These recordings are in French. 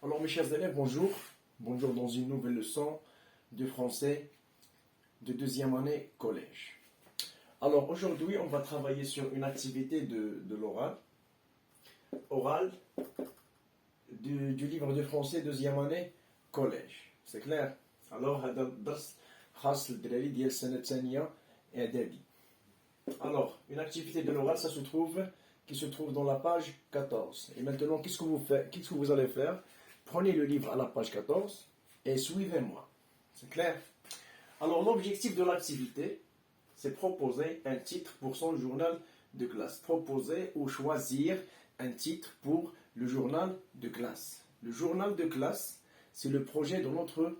Alors mes chers élèves, bonjour. Bonjour dans une nouvelle leçon de français de deuxième année collège. Alors aujourd'hui, on va travailler sur une activité de l'oral. Oral du livre de français deuxième année collège. C'est clair? Alors, هذا الدرس خاص للدراري ديال السنة الثانية إعدادي. Alors, une activité de l'oral, qui se trouve dans la page 14. Et maintenant, qu'est-ce que vous allez faire? Prenez le livre à la page 14 et suivez-moi. C'est clair? Alors, l'objectif de l'activité, c'est proposer un titre pour son journal de classe. Proposer ou choisir un titre pour le journal de classe. Le journal de classe, c'est le projet de notre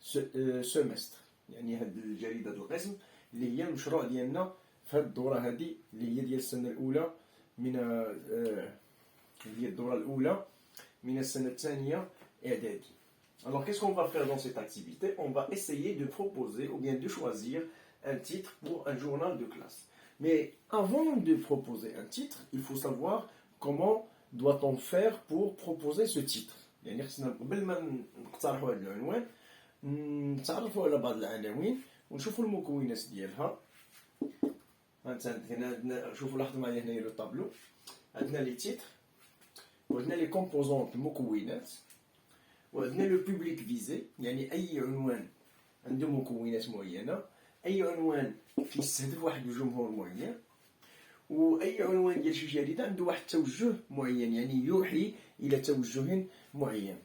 semestre. يعني هاد الجريدة القسم اللي هي المشروع ديالنا في هاد الدورة هادي اللي هي ديال السنة الأولى من اللي هي الدورة الأولى من السنة الثانية إعدادي. Alors qu'est-ce qu'on va faire dans cette activité? On va essayer de proposer ou bien de choisir un titre pour un journal de classe. Mais avant de proposer un titre, il faut savoir comment doit-on faire pour proposer ce titre. يعني خصنا قبل ما نقترحوا هذا العنوان نتعرفوا على بعض العناوين ونشوفوا المكونات ديالها. هنا شوفوا لاحظوا معايا هنايا لو طابلو. عندنا لي تيتر وعندنا لي كومبوزونط المكونات وعندنا لو بوبليك فيزي، يعني اي عنوان عنده مكونات معينه، اي عنوان كيستهدف واحد الجمهور معين، واي عنوان ديال شي جريده عنده واحد التوجه معين، يعني يوحي الى توجه معين.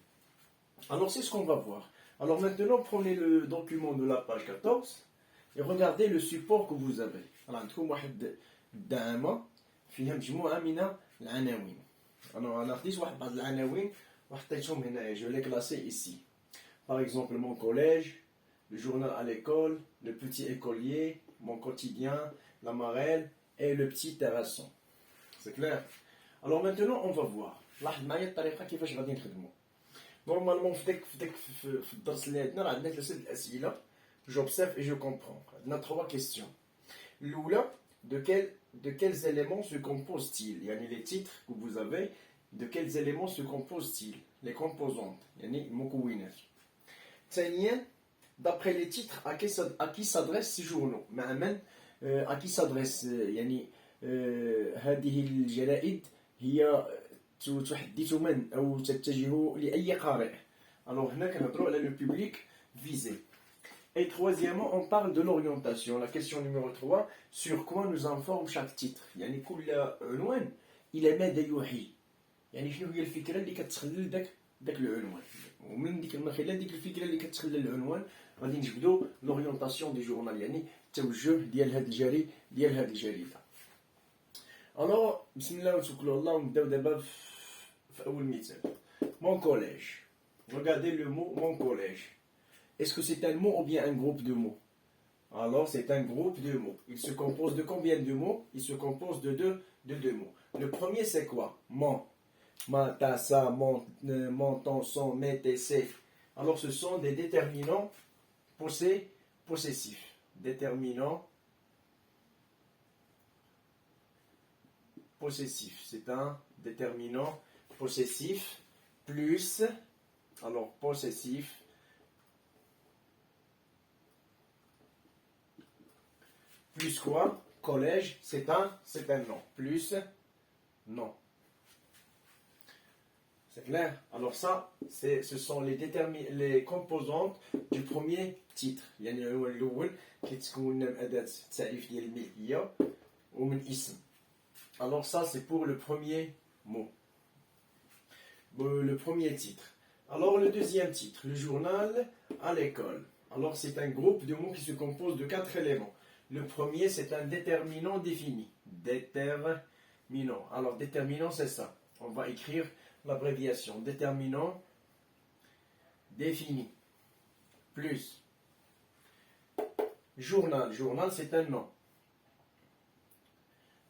Alors c'est ce qu'on va voir. Alors maintenant prenez le document de la page 14 et regardez le support que vous avez. Alors عندكم واحد الدعامه فيها مجموعه من العناوين. انا خديت بعض العناوين وحطيتهم هنايا. Je les classer ici. Par exemple mon collège, le journal à l'école, le petit écolier, mon quotidien, la marelle et le petit terrasson. C'est clair? Alors maintenant on va voir. لاحظ معايا الطريقه كيفاش غادي نخدموا. نورمالمون في الدرس اللي عندنا راه عندنا ثلاثه الاسئله. J'observe et je comprends. عندنا 3 questions. الأولى de quels éléments se compose-t-il? يعني les titres que vous avez, de quels éléments se compose-t-il? Les composantes, يعني المكونات. ثانيا d'après les titres à qui s'adressent ces journaux؟ مع من à qui s'adresse يعني هذه الجرائد هي تحدث من أو تتجه لأي قارئ. Alors هنا كنهضروا على le public visé. Et troisièmement, on parle de l'orientation. La question numéro 3, sur quoi nous informe chaque titre. يعني كل عنوان إلى ماذا يوحي. يعني شنو هي الفكرة اللي كتخلل داك العنوان. ومن خلال ديك الفكرة اللي كتخلل العنوان غادي نجبدوا l'orientation du journal، يعني التوجه ديال هاد الجريدة. Alors بسم الله ونتوكلوا على الله ونبداو دابا في أول مثال. Mon collège. Regardez le mot mon collège. Est-ce que c'est un mot ou bien un groupe de mots? Alors, c'est un groupe de mots. Il se compose de combien de mots? Il se compose de deux mots. Le premier, c'est quoi? Mon. Ma, ta, sa, mon, ton, son, mes, tes, c'est. Alors, ce sont des déterminants possessifs. Déterminants possessifs. C'est un déterminant possessif plus, alors, possessif, plus quoi? Collège, c'est un nom. Plus nom. C'est clair? Alors ça, ce sont les composantes du premier titre. يعني هو الأول كيتكون من أداة التعريف ديال الملكية ومن اسم. Alors ça, c'est pour le premier mot. Le premier titre. Alors le deuxième titre, le journal à l'école. Alors c'est un groupe de mots qui se compose de 4 éléments. Le premier, c'est un déterminant défini. Déterminant. Alors, déterminant, c'est ça. On va écrire l'abréviation. Déterminant défini. Plus. Journal. Journal, c'est un nom.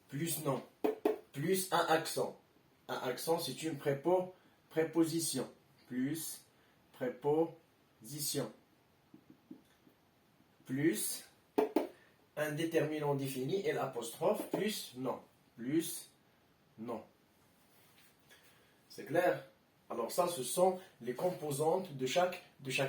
Plus nom. Plus un accent. Un accent, c'est une préposition. Plus préposition. Plus un déterminant défini et l'apostrophe plus non. Plus non. C'est clair? Alors ça, ce sont les composantes de chaque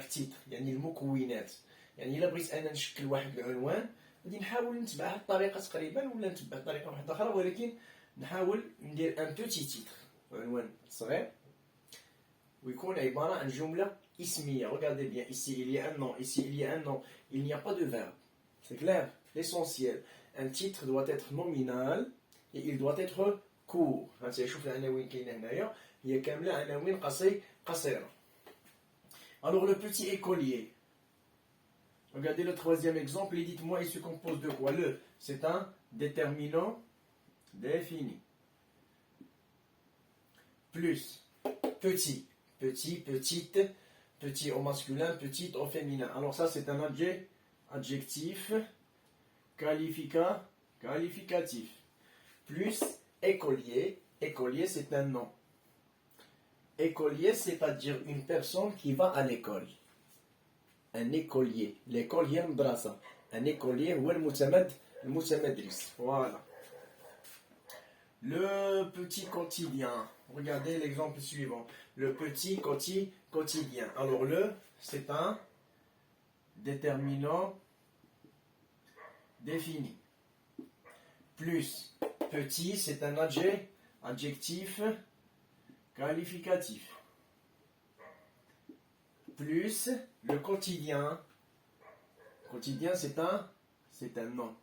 titre. يعني المكونات. يعني إلا بغيت أنا نشكل واحد العنوان غادي نحاول نتبع هاد الطريقة تقريبا ولا نتبع طريقة واحدة أخرى ولكن نحاول ندير ان بوتي تيتر عنوان صغير ويكون عبارة عن جملة اسمية. Regardez bien, ici il y a un nom, ici il y a un nom, il n'y a pas de verbe. C'est clair? L'essentiel. Un titre doit être nominal et il doit être court. شوف العناوين كاينة هنايا هي كاملة عناوين قصيرة. Alors le petit écolier. Regardez le troisième exemple et dites-moi il se compose de quoi? Le, c'est un déterminant défini. Plus petit, petit, petite, petit au masculin, petite au féminin. Alors ça c'est un adjectif qualificatif. Plus écolier, écolier c'est un nom. Écolier c'est-à-dire une personne qui va à l'école. Un écolier. L'école هي المدرسة. Un écolier هو المتمدرس. Voilà. Le petit quotidien. Regardez l'exemple suivant. Le petit quotidien. Alors le, c'est un déterminant défini. Plus petit, c'est un adjectif qualificatif. Plus le quotidien. Quotidien, c'est un nom.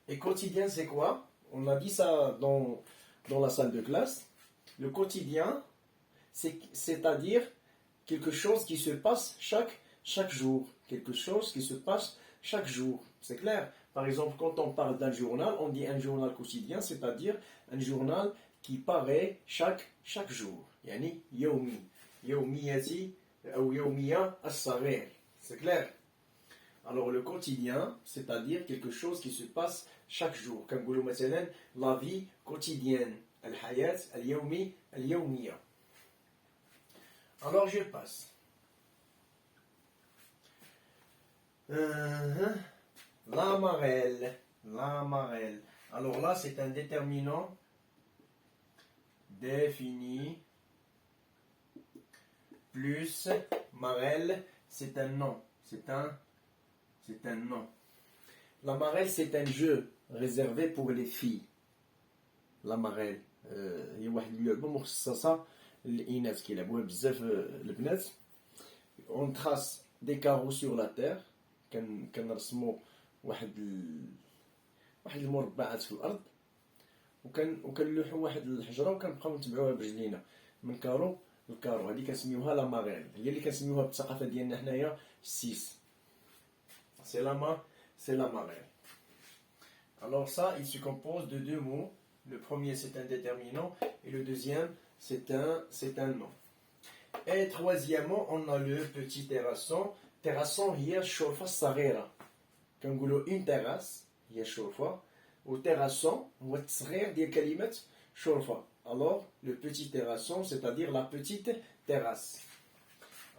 Et quotidien, c'est quoi? On a dit ça dans la salle de classe. Le quotidien, c'est-à-dire quelque chose qui se passe chaque jour. Quelque chose qui se passe chaque jour. C'est clair? Par exemple, quand on parle d'un journal, on dit un journal quotidien, c'est-à-dire un journal qui paraît chaque jour. يعني يومي. يومياتي أو يومية الصغير. C'est clair? Alors le quotidien, c'est-à-dire quelque chose qui se passe chaque jour. Comme نقولوا مثلا la vie quotidienne. الحياة اليومية. Alors je passe. La marelle. La marelle. Alors là, c'est un déterminant défini plus marelle, c'est un nom. C'est un nom. La marelle, c'est un jeu réservé pour les filles. La marelle. هي واحد اللعبة مخصصة للإناث كيلعبوها بزاف البنات. On trace des carreaux sur la terre. كنرسمو واحد المربعات في الأرض. وكنلوحو واحد الحجرة وكنبقاو نتبعوها برجلينا من كارو لكارو. هذه كنسميوها لا ماريل. هي اللي كنسميوها بالثقافة ديالنا حنايا السيس. C'est la marelle. Alors ça, il se compose de deux mots. Le premier, c'est un déterminant. Et le deuxième, c'est un nom. Et troisièmement, on a le petit terrasson. Terrasson, هي الشرفة الصغيرة. كنقولوا une terrasse, هي الشرفة. و terrasson, هو التصغير ديال كلمة شرفة. Alors, le petit terrasson, c'est-à-dire la petite terrasse.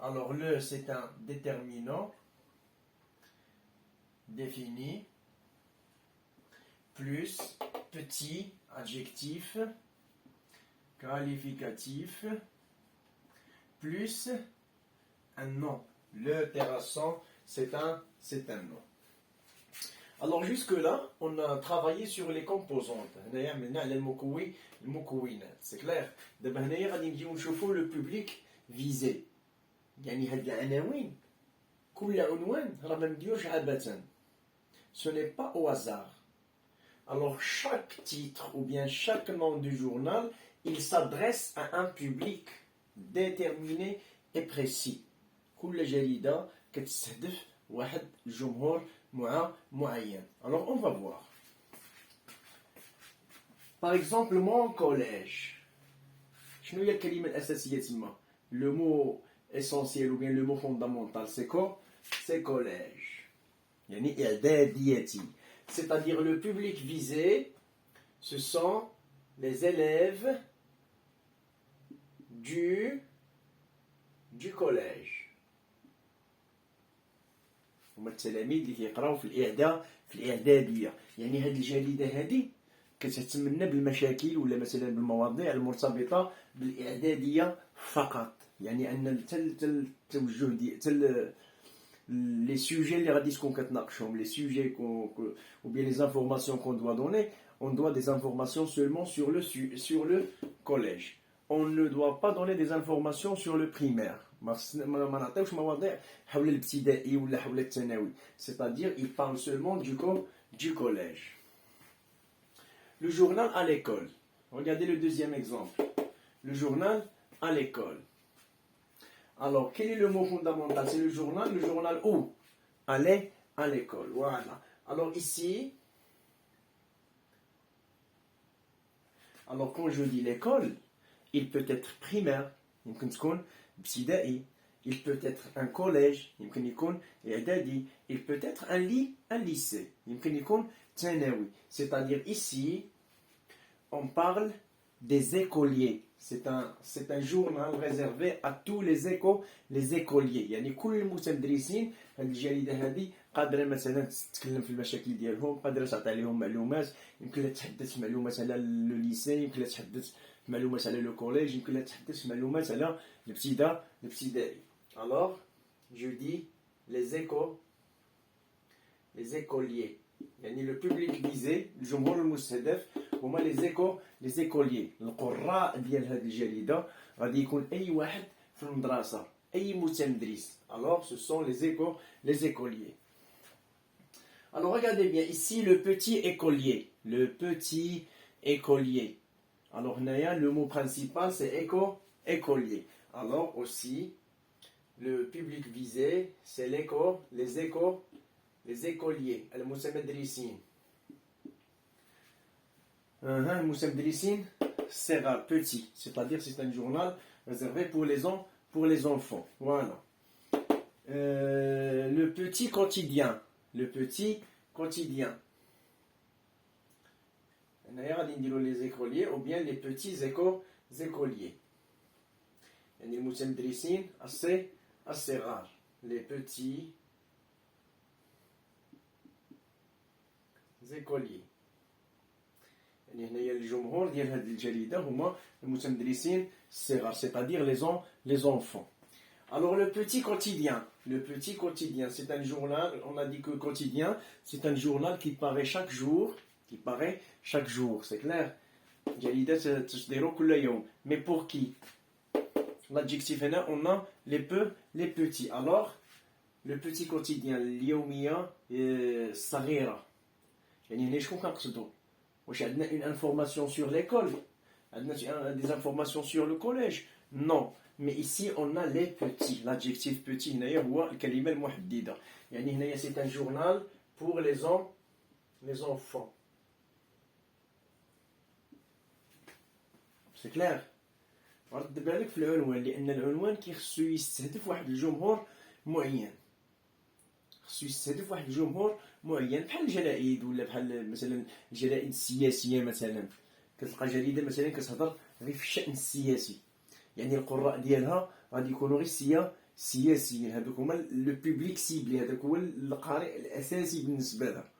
Alors, le, c'est un déterminant défini plus petit adjectif qualificatif plus un nom. Le terrasson, c'est un nom. Alors jusque-là, on a travaillé sur les composantes. هنايا عملنا على المكونات. C'est clair. دابا هنايا غادي نجيو نشوفوا le public visé. يعني هاد العناوين كل عنوان راه ما نديروش عبثا. Ce n'est pas au hasard. Alors chaque titre ou bien chaque nom du journal, il s'adresse à un public déterminé et précis. كل جريدة كتستهدف واحد الجمهور معين. Alors on va voir. Par exemple, mon collège. شنو هي الكلمة الأساسية تما؟ Le mot essentiel ou bien le mot fondamental, c'est quoi? C'est collège. يعني إعدادياتي. C'est-à-dire le public visé, ce sont les élèves du collège. هما التلاميذ اللي كيقراو في الإعدادية. يعني هذه الجريدة هذه كتهتم لنا بالمشاكل ولا مثلا بالمواضيع المرتبطة بالإعدادية فقط. يعني ان التوجه ديال les sujets اللي غادي تكون كتناقشهم les sujets ou bien les informations qu'on doit donner, on doit des informations seulement sur le collège. On ne doit pas donner des informations sur le primaire. ما نعطيوش مواضيع حول الابتدائي ولا حول الثانوي. C'est-à-dire il parle seulement du collège. Le journal à l'école. Regardez le deuxième exemple. Le journal à l'école. Alors, quel est le mot fondamental? C'est le journal où? Aller à l'école. Voilà. Alors ici, alors quand je dis l'école, il peut être primaire, يمكن تكون ابتدائي, il peut être un collège, يمكن يكون إعدادي, il peut être un lycée, يمكن يكون ثانوي. C'est-à-dire ici, on parle des écoliers. C'est un journal réservé à tous les écoliers. يعني كل المتدرسين هذه الجريدة هذه قادرة مثلا تتكلم في المشاكل ديالهم، قادرة تعطي عليهم معلومات، يمكن لها تحدث معلومات على لو ليسي، يمكن لها تحدث معلومات على لو كوليج، يمكن لها تحدث معلومات على الابتدائي. Alors, je dis les écoliers. يعني le public visé الجمهور المستهدف هما les écoliers. القراء ديال هذه الجريدة غادي يكون أي واحد في المدرسة، أي متمدرس. Alors ce sont les écoliers. Alors regardez bien ici le petit écolier. Le petit écolier. Alors le mot principal c'est écolier. Alors aussi le public visé c'est les écoliers, المتمدرسين. المتمدرسين صغار, petit, c'est-à-dire c'est un journal réservé pour les enfants. Voilà. Le petit quotidien. Le petit quotidien. غادي نديرو les écoliers ou bien les petits écoliers. يعني المتمدرسين الصغار. Les petits écoliers. يعني هنايا الجمهور ديال هذه الجريدة هما المتمدرسين الصغار, c'est-à-dire les enfants. Alors le petit quotidien, c'est un journal, on a dit que quotidien, c'est un journal qui paraît chaque jour, c'est clair. جريدة تصدر كل يوم. Mais pour qui? L'adjectif هنا on a les petits. Alors le petit quotidien اليومية الصغيرة. يعني هنا شكون كنقصدو؟ واش عندنا une information sur l'école؟ عندنا des informations sur le collège؟ Non. Mais ici on a les petits. L'adjectif petit هنايا هو الكلمة المحددة. يعني هنايا c'est un journal pour les enfants. C'est clair. رد بالك في العنوان لأن العنوان كيخصو يستهدف واحد الجمهور معين. خصو يستهدف واحد الجمهور معين بحال الجرائد ولا بحال مثلا الجرائد السياسيه. مثلا كتلقى جريده مثلا كتهضر غير في الشأن السياسي, يعني القراء ديالها غادي يكونوا غير سياسيين. هذوك هما لو بوبليك سيبلي, هذاك هو القارئ الاساسي بالنسبه لها.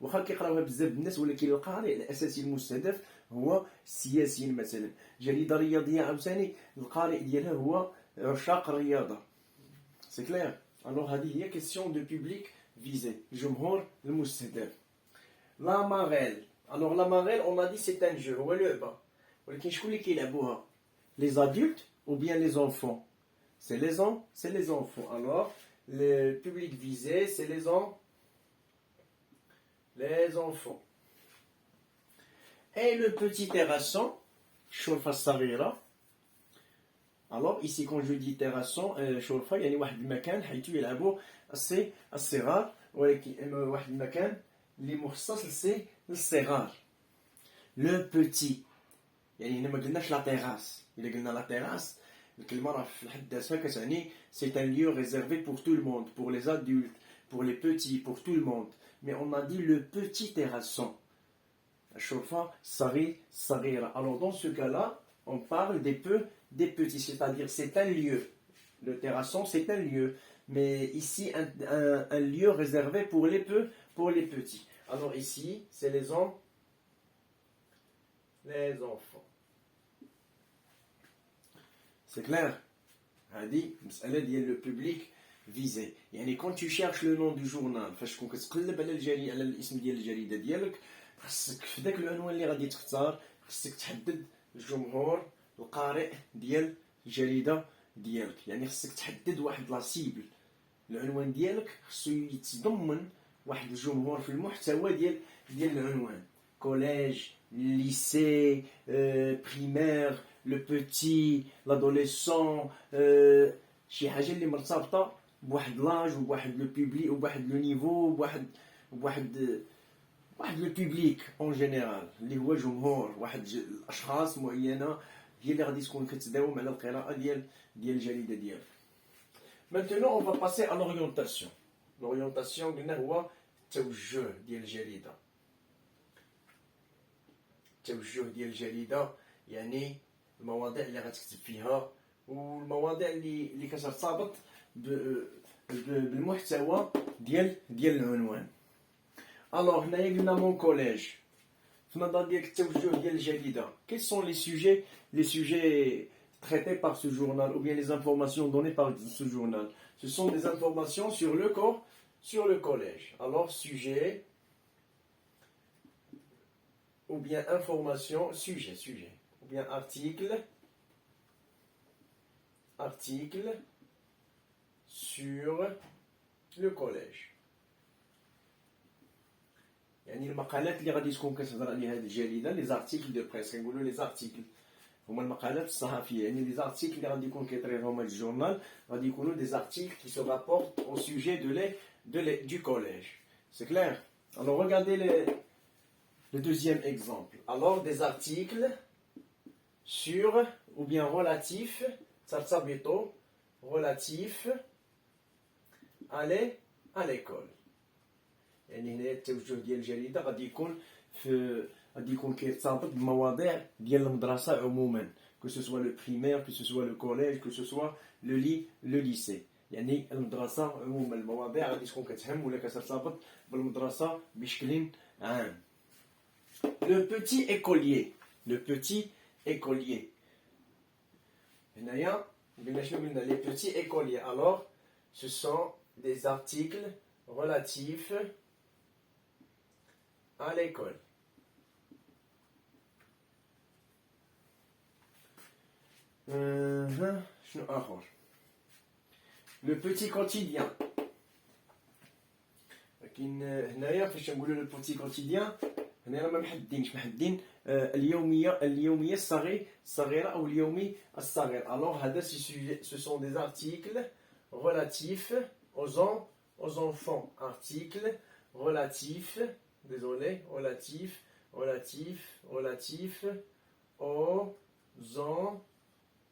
واخا كيقراوها بزاف الناس ولكن القارئ الاساسي المستهدف هو السياسيين. مثلا جريده رياضيه عاوتاني القارئ ديالها هو عشاق الرياضه. سي كلير. Alors هذه هي question de public visé, الجمهور المستهدف. La marelle. Alors la marelle on a dit c'est un jeu, هو لعبة, ولكن شكون اللي كيلعبوها؟ Les adultes ou bien les enfants? C'est les enfants. Alors le public visé c'est les enfants. Et le petit terrasson, الشرفة الصغيرة. Alors ici quand je dis terrasson شرفة يعني واحد المكان حيث يلعبوا الصغار, ولكن واحد المكان اللي مخصص للصغار. لو بوتي يعني هنا ما قلناش لا تيراس. الا قلنا لا تيراس الكلمه راه في الحد ذاتها كتعني c'est un lieu réservé pour tout le monde, pour les adultes, pour les petits, pour tout le monde. Mais on a dit le petit terrasson, الشرفة صغيرة. Alors dans ce cas-là on parle des petits, c'est-à-dire c'est un lieu. Le terrasson c'est un lieu, mais ici un lieu réservé pour les petits. Alors ici c'est les enfants. C'est clair. هذه مسألة ديال لو بوبليك فيزي. يعني كون tu cherches le nom du journal فاش تكون كتقلب على على الاسم ديال الجريدة ديالك، خصك في ذاك العنوان اللي غادي تختار خصك تحدد الجمهور القارئ ديال الجريدة ديالك. يعني خصك تحدد واحد لا سيبل، العنوان ديالك خصو يتضمن واحد الجمهور في المحتوى ديال العنوان. كوليج، lycée, primaire, le petit, l'adolescent، شي حاجه اللي مرتبطه بواحد لاج وبواحد لو بوبليك وبواحد لو نيفو وبواحد لو بوبليك اون جينيرال اللي هو جمهور، واحد الاشخاص معينه هي اللي غادي تكون كتداوم على القراءه ديال الجريده ديالك. Maintenant on va passer à l'orientation. L'orientation قلنا هو التوجه ديال الجريده. التوجه ديال الجريده يعني المواضيع اللي غتكتب فيها والمواضيع اللي كترتبط بالمحتوى ديال العنوان. الوغ هنايا قلنا مون كوليج في النظر ديال التوجه ديال الجريده. Quels sont les sujets traités par ce journal ou bien les informations données par ce journal? Ce sont des informations sur le collège. Alors sujet ou bien information, sujet, ou bien article sur le collège. يعني المقالات اللي غادي تكون كتهضر عليها هذه الجريده لي زارتيكل دو بريس، كنقولوا لي زارتيكل هما المقالات الصحفيه. يعني لي زارتيكل اللي غادي يكون كيطريهم هذا الجورنال غادي يكونوا دي زارتيكل qui se rapportent au sujet du collège. C'est clair? Alors regardez le deuxième exemple. Alors des articles sur ou bien relatifs à l'école. يعني هنا التوجه ديال الجريده غادي يكون كيرتبط بمواضيع ديال المدرسه عموما، que ce soit le primaire, que ce soit le collège, que ce soit le lycée. يعني المدرسه عموما المواضيع غادي تكون كتهم ولا كترتبط بالمدرسه بشكل عام. Le petit écolier. هنايا قلنا شنو قلنا les petits écoliers. Alors ce sont des articles relatifs à l'école. شنو آخر؟ Le petit quotidien. لكن هنايا فاش نقولوا لو بوتي كوتيديان هنا ما محدين اليوميه الصغيره او اليومي الصغير. alors هذا ce sont des articles relatifs aux enfants. Articles relatifs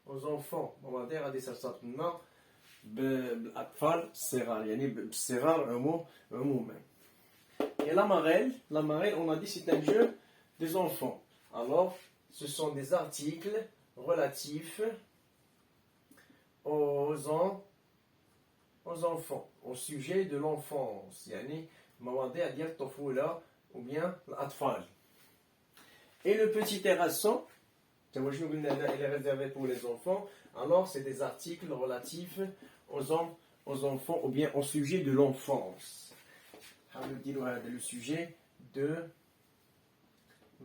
aux enfants. مواضيع غادي ترتبط لنا بالاطفال الصغار يعني بالصغار عموما. Et la marelle, on a dit c'est un jeu des enfants. Alors, ce sont des articles relatifs aux enfants, au sujet de l'enfance. يعني مواضيع ديال الطفولة ou bien الأطفال. Et le petit terrasson, il est réservé pour les enfants. Alors, c'est des articles relatifs aux enfants ou bien au sujet de l'enfance. Le sujet de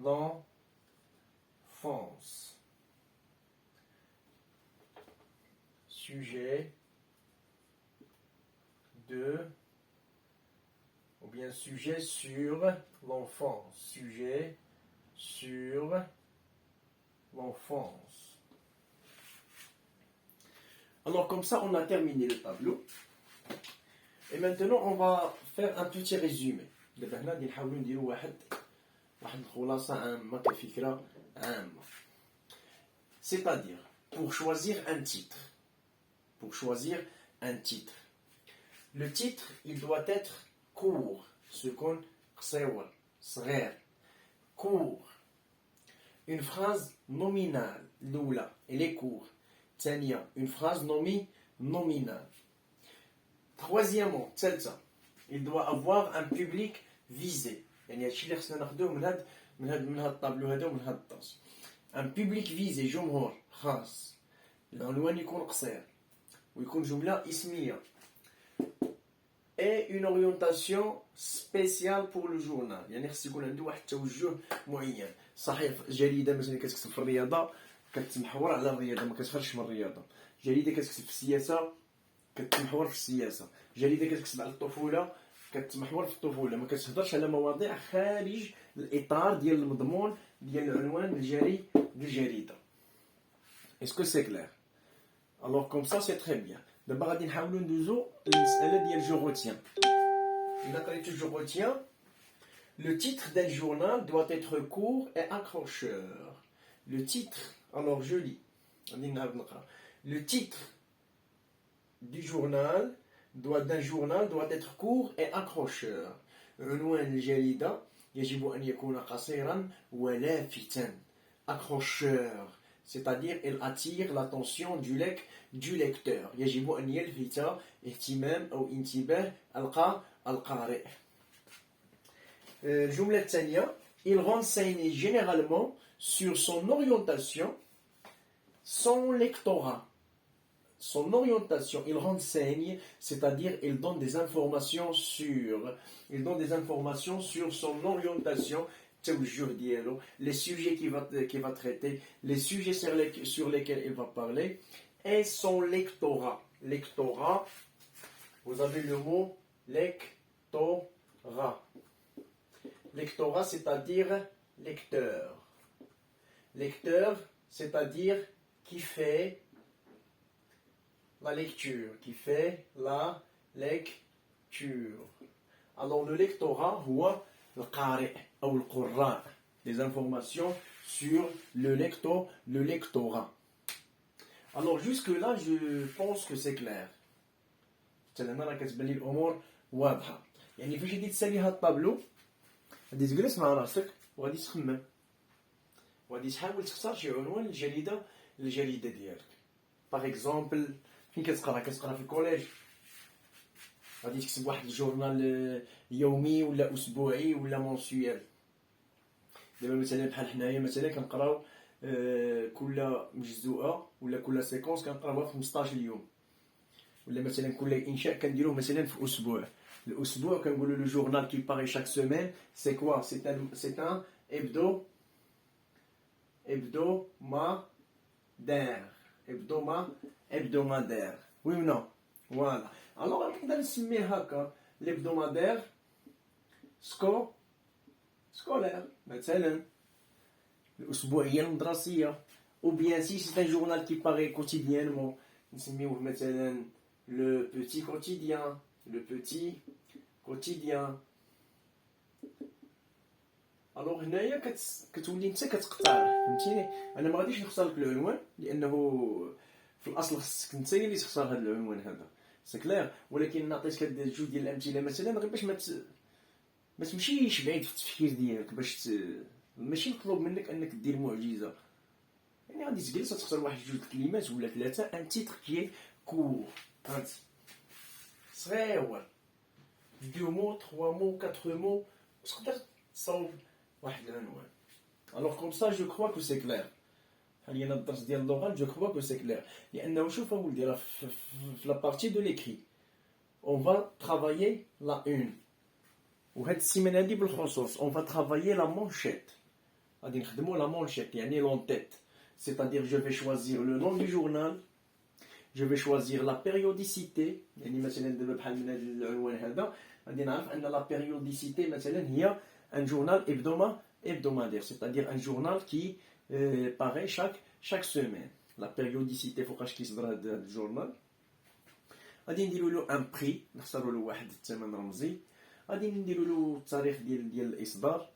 l'enfance. Sujet de ou bien sujet sur l'enfance. Sujet sur l'enfance. Alors comme ça, on a terminé le tableau. Et maintenant, on va faire un petit résumé. دابا هنا غادي نحاولوا نديروا واحد الخلاصة عامة كفكرة عامة. C'est-à-dire, pour choisir un titre, le titre, il doit être court, سكون قصير صغير court. Une phrase nominale الأولى elle est courte. ثانية une phrase nominale. Troisièmement, il doit avoir un public visé. يعني هادشي اللي خصنا ناخذوه من هاد الطابلو هذا ومن هاد الدرس. Un public visé جمهور خاص. العنوان يكون قصير. ويكون جملة اسمية. et une orientation spéciale pour le journal. يعني خص يكون عنده واحد التوجه معين. صحيح جريدة مثلا كتكتب في الرياضة كتمحور على الرياضة ما كتخرجش من الرياضة. جريدة كتكتب في السياسة كتمحور في السياسة. جريدة كتكتب على الطفولة كتمحور في الطفولة. ما كتهضرش على مواضيع خارج الإطار ديال المضمون ديال العنوان الجري ديال الجريدة. Est-ce que c'est clair? Alors comme ça c'est très bien. دابا غادي نحاولوا ندوزو للمسألة ديال جو روتيان. إلا قريتو جو روتيان le titre d'un journal doit être court et accrocheur. Le titre, alors je lis. Le titre d'un journal doit être court et accrocheur. عنوان الجريدة يجب أن يكون قصيرا ولافتا. Accrocheur, c'est-à-dire il attire l'attention du lecteur. يجب أن يلفت اهتمام أو انتباه القارئ. الجملة الثانية il renseigne généralement sur son orientation, son lectorat. Son orientation, il renseigne, c'est-à-dire il donne des informations sur son orientation, les sujets qu'il va traiter, les sujets sur lesquels il va parler, et son lectorat. Lectorat, vous avez le mot lectorat. Lectorat, c'est-à-dire lecteur. Lecteur, c'est-à-dire qui fait la lecture. Alors le lectorat, هو القارئ أو القراء. Des informations sur le lectorat. Alors jusque-là, je pense que c'est clair. أنا راه كتبان لي الأمور واضحة. يعني فاش غادي تسالي هاد الطابلو غادي تجلس مع راسك وغادي تخمم وغادي تحاول تختار شي عنوان للجريدة ديالك. باغ اكزومبل فين كتقرا في الكوليج غادي تكتب واحد الجورنال يومي ولا اسبوعي ولا مونسيال. دابا مثلا بحال حنايا مثلا كنقراو كل مجزوءه ولا كل سيكونس كنقراوها في 15 يوم ولا مثلا كل انشاء كنديروه مثلا في اسبوع. الاسبوع كنقولوا لو جورنال كي باري شاك سيمين سي كوا c'est un hebdomadaire. Oui ou non? Voilà. Alors نقدر نسميه هكا l'hebdomadaire scolaire مثلا الأسبوعية المدرسية. ou bien si c'est un journal qui paraît quotidiennement نسميوه مثلا le petit quotidien. الوغ هنايا كتولي انت كتقترح فهمتيني. انا ما غاديش نختار لك العنوان لانه في الاصل خصك انت اللي تختار هذا العنوان هذا سي كلير. ولكن نعطيك هاد جوج ديال الامثله مثلا غير باش ما تمشيش بعيد في التفكير ديالك باش ماشي مطلوب منك انك دير معجزه. يعني غادي تجلس تختار واحد جوج كلمات ولا ثلاثه ان تيتر كي كور فهمتي صغير 2 مو 3 مو 4 مو تقدر تصاوب واحد العنوان. Alors comme ça je crois que c'est clair. حاليا الدرس ديال اللغة je crois que c'est clair. لأنه شوف أولدي راه في la partie de l'écrit on va travailler la une. وهاد السيمانة هادي بالخصوص on va travailler la manchette. غادي نخدمو la manchette يعني l'en-tête. C'est-à-dire je vais choisir le nom du journal, je vais choisir la périodicité. يعني مثلا دابا بحال من هاد العنوان هذا غادي نعرف أن la périodicité مثلا هي un journal hebdomadaire, c'est-à-dire un journal qui paraît chaque semaine. La périodicité فوقاش كيصدر هذا الجورنال غادي نديروا له ان بري نختاروا له واحد الثمن رمزي. غادي نديروا له التاريخ ديال الاصدار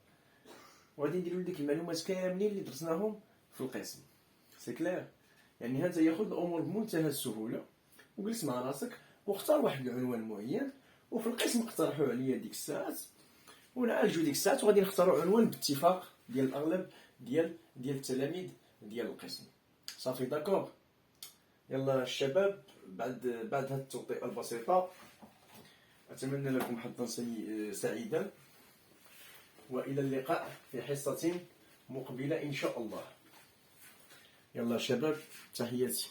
وغادي نديروا له ديك المعلومات كاملين اللي درسناهم في القسم. سي كلير. يعني هذا ياخذ الامور بمنتهى السهوله وجلس مع راسك واختار واحد العنوان معين وفي القسم اقترحوا عليا ديك الساعات ونعالجوا ديك الساعات وغادي نختاروا عنوان باتفاق ديال الاغلب ديال التلاميذ ديال القسم. صافي داكور. يلا الشباب بعد هاد التوطئه البسيطه اتمنى لكم حظا سعيدا والى اللقاء في حصه مقبله ان شاء الله. يلا الشباب تحياتي.